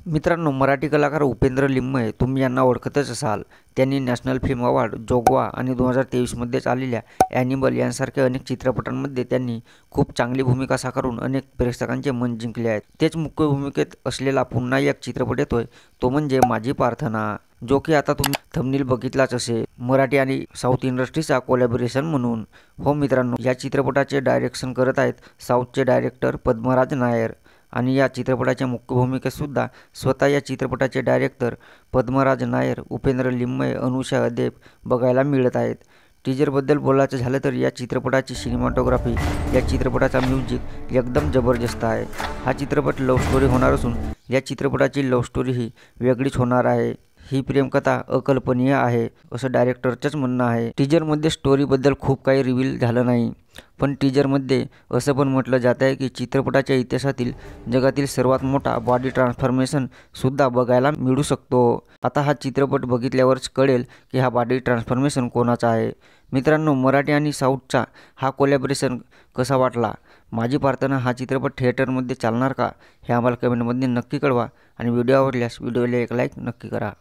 मित्रांनो, मराठी कलाकार उपेंद्र लिमये तुम्ही यांना ओळखतच असाल। त्यांनी नॅशनल फिल्म अवॉर्ड, जोगवा आणि 2023मध्ये आलेल्या ॲनिमल यांसारख्या अनेक चित्रपटांमध्ये त्यांनी खूप चांगली भूमिका साकारून अनेक प्रेक्षकांचे मन जिंकले आहेत। तेच मुख्य भूमिकेत असलेला पुन्हा एक चित्रपट येतोय, तो म्हणजे माझी प्रार्थना, जो की आता तुम्ही थंबनेल बघितलाच असेल, मराठी आणि साऊथ इंडस्ट्रीचा कोलॅबोरेशन म्हणून। हो मित्रांनो, या चित्रपटाचे डायरेक्शन करत आहेत साऊथचे डायरेक्टर पद्मराज नायर आणि या चित्रपटाच्या मुख्य भूमिकेत सुद्धा स्वतः या चित्रपटाचे डायरेक्टर पद्मराज नायर, उपेंद्र लिमये, अनुषा अदेब बघायला मिळत आहेत। टीजरबद्दल बोलायचं झालं तर या चित्रपटाची सिनेमॅटोग्राफी, या चित्रपटाचा म्युझिक एकदम जबरदस्त आहे। हा चित्रपट लव्ह स्टोरी होणार असून या चित्रपटाची लव्ह स्टोरी ही वेगळीच होणार आहे। ही प्रेमकथा अकल्पनीय आहे असं डायरेक्टरचंच म्हणणं आहे। टीजरमध्ये स्टोरीबद्दल खूप काही रिव्हील झालं नाही, पण टीजरमध्ये असं पण म्हटलं जात आहे की चित्रपटाच्या इतिहासातील जगातील सर्वात मोठा बॉडी ट्रान्सफॉर्मेशन सुद्धा बघायला मिळू शकतो। आता हा चित्रपट बघितल्यावरच कळेल की हा बॉडी ट्रान्सफॉर्मेशन कोणाचा आहे। मित्रांनो, मराठी आणि साऊथचा हा कोलॅबोरेशन कसा वाटला? माझी प्रार्थना हा चित्रपट थिएटरमध्ये चालणार का? हे आम्हाला कमेंटमध्ये नक्की कळवा आणि व्हिडिओ आवडल्यास व्हिडिओला एक लाईक नक्की करा।